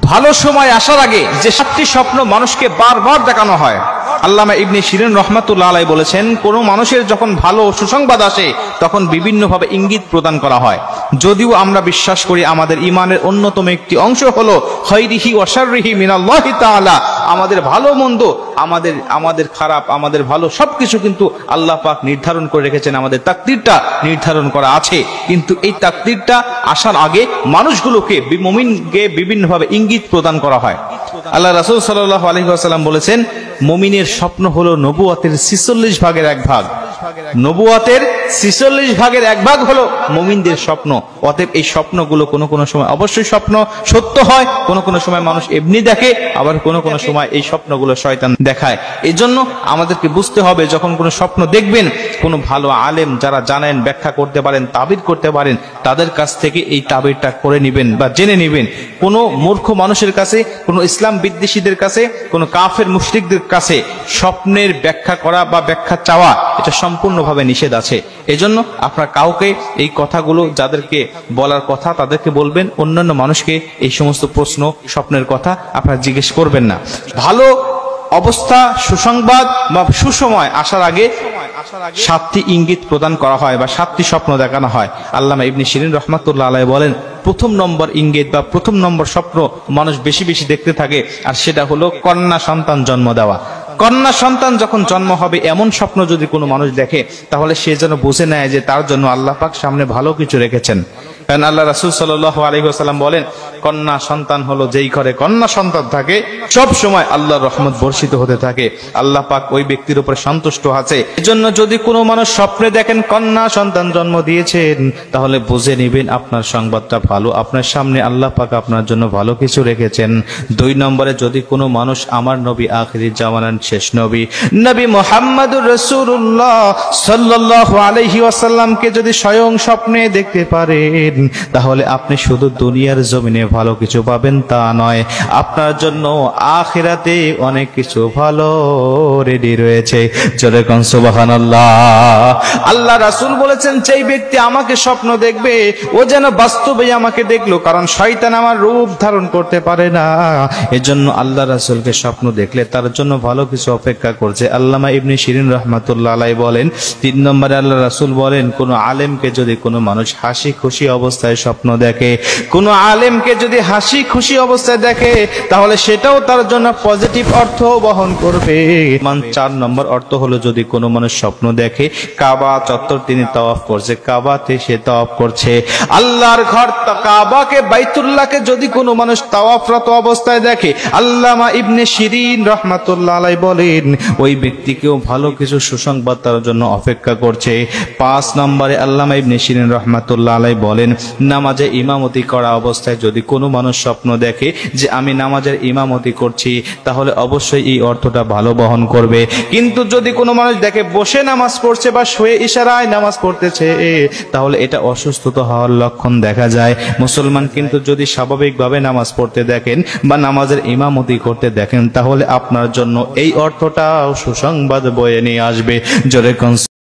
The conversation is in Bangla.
ভালো সময় আসার আগে যে 7টি স্বপ্ন মানুষকে বারবার দেখানো হয়, আল্লামা ইবনে শিরিন রহমাতুল্লাহ আলাইহি বলেছেন, কোন মানুষের যখন ভালো সুসংবাদ আসে তখন বিভিন্নভাবে ইঙ্গিত প্রদান করা হয়। যদিও আমরা বিশ্বাস করি আমাদের ঈমানের অন্যতম একটি অংশ হলো খায়রিহি ওয়া শাররিহি মিনাল্লাহি তাআলা, আমাদের ভালো মন্দ, আমাদের খারাপ, আমাদের ভালো সবকিছু কিন্তু আল্লাহ পাক নির্ধারণ করে রেখেছেন, আমাদের তাকদীরটা নির্ধারণ করা আছে। কিন্তু এই তাকদীরটা আসার আগে মানুষগুলোকে, মুমিনকে বিভিন্নভাবে ইঙ্গিত প্রদান করা হয়। আল্লাহ রাসূল সাল্লাল্লাহু আলাইহি ওয়াসাল্লাম বলেছেন, মুমিনের স্বপ্ন হলো নবুয়তের 46 ভাগের 1 ভাগ। নবুয়তের 46 ভাগের 1 ভাগ হলো মুমিনদের স্বপ্ন। অতএব এই স্বপ্নগুলো কোনো সময় অবশ্যই স্বপ্ন সত্য হয়, কোনো সময় মানুষ এমনি দেখে, আবার কোনো সময় এই স্বপ্নগুলো শয়তান দেখায়। এই জন্য আমাদেরকে বুঝতে হবে, যখন কোনো স্বপ্ন দেখবেন, কোনো ভালো আলেম যারা জানেন, ব্যাখ্যা করতে পারেন, তাবির করতে পারেন, তাদের কাছ থেকে এই তাবিরটা করে নেবেন বা জেনে নেবেন। কোনো মূর্খ মানুষের কাছে, কোনো ইসলাম বিদ্বেষীদের কাছে, কোনো কাফের মুশরিকদের কাছে স্বপ্নের ব্যাখ্যা করা বা ব্যাখ্যা চাওয়া এটা সম্পূর্ণভাবে নিষেধ আছে। এজন্য আপনার কাউকে এই কথাগুলো, যাদেরকে বলার কথা তাদেরকে বলবেন, অন্যান্য মানুষকে এই সমস্ত প্রশ্ন, স্বপ্নের কথা আপনারা জিজ্ঞেস করবেন না। ভালো অবস্থা, সুসংবাদ বা সুসময় আসার আগে 7টি ইঙ্গিত প্রদান করা হয় বা 7টি স্বপ্ন দেখানো হয়। আল্লামা ইবনে শিরিন রহমাতুল্লাহ আলাইহি বলেন, প্রথম নম্বর ইঙ্গিত বা প্রথম নম্বর স্বপ্ন মানুষ বেশি বেশি দেখতে থাকে, আর সেটা হলো কন্যা সন্তান জন্ম দেওয়া। কন্যা সন্তান যখন জন্ম হবে, এমন স্বপ্ন যদি কোনো মানুষ দেখে, তাহলে সে যেন বুঝে নেয় যে তার জন্য আল্লাহ পাক সামনে ভালো কিছু রেখেছেন। কারণ আল্লাহ রাসূল সাল্লাল্লাহু আলাইহি ওয়াসাল্লাম বলেন, কন্যা সন্তান হলো যেই ঘরে কন্যা সন্তান থাকে, সব সময় আল্লাহর রহমত বর্ষিত হতে থাকে, আল্লাহ পাক ওই ব্যক্তির উপরে সন্তুষ্ট আছে। এজন্য যদি কোনো মানুষ স্বপ্নে দেখেন কন্যা সন্তান জন্ম দিয়েছেন, তাহলে বুঝে নেবেন আপনার সংবাদটা ভালো, আপনার সামনে আল্লাহ পাক আপনার জন্য ভালো কিছু রেখেছেন। 2 নম্বরে, যদি কোনো মানুষ আমার নবী আখিরি জামানার শেষ নবী মুহাম্মদুর রাসূলুল্লাহ সাল্লাল্লাহু আলাইহি ওয়াসাল্লামকে যদি স্বয়ং স্বপ্নে দেখতে পারেন, তাহলে আপনি শুধু দুনিয়ার জমিনে ভালো কিছু পাবেন তা নয়, আপনার জন্য আখিরাতে অনেক কিছু ভালো রেডি রয়েছে। জোরে কোন সুবহানাল্লাহ। আল্লাহ রাসূল বলেছেন, যেই ব্যক্তি আমাকে স্বপ্ন দেখবে, ও যেন বাস্তবেই আমাকে দেখলো, কারণ শয়তান আমার রূপ ধারণ করতে পারে না। এজন্য আল্লাহ রাসূলকে স্বপ্ন দেখলে তার জন্য ভালো কিছু অপেক্ষা করছে। আল্লামা ইবনে শিরিন রহমাতুল্লাহ আলাইহি বলেন, 3 নম্বরে আল্লাহ রাসূল বলেন, কোন আলেমকে যদি কোনো মানুষ হাসি খুশি অবস্থায় স্বপ্ন দেখে, কোন আলেমকে যদি হাসি খুশি অবস্থায় দেখে, তাহলে সেটাও তার জন্য পজিটিভ অর্থ বহন করবে। 4 নম্বর অর্থ হলো, যদি কোনো মানুষ স্বপ্ন দেখে কাবা চত্বর তিনি তাওয়াফ করছে, কাবাতে সে তাওয়াফ করছে, আল্লাহর ঘর কাবাকে, বাইতুল্লাহকে যদি কোনো মানুষ তাওয়াফরত অবস্থায় দেখে, আল্লামা ইবনে শিরিন রহমাতুল্লাহ আলাইহি বলেন, ওই ব্যক্তিকেও ভালো কিছু সুসংবাদ তার জন্য অপেক্ষা করছে। 5 নম্বরে আল্লামা ইবনে শিরিন রহমাতুল্লাহ আলাইহি বলেন, নামাজে ইমামতি করা অবস্থায় যদি কোনো মানুষ স্বপ্ন দেখে যে আমি নামাজের ইমামতি করছি, তাহলে অবশ্যই এই অর্থটা ভালো বহন করবে। কিন্তু যদি কোনো মানুষ দেখে বসে নামাজ পড়ছে বা শুয়ে ইশারায় নামাজ পড়তেছে, তাহলে এটা অসুস্থতা হওয়ার লক্ষণ দেখা যায়। মুসলমান কিন্তু যদি স্বাভাবিকভাবে নামাজ পড়তে দেখেন বা নামাজের ইমামতি করতে দেখেন, তাহলে আপনার জন্য এই অর্থটাও সুসংবাদ বয়ে নিয়ে আসবে। জোরে কোন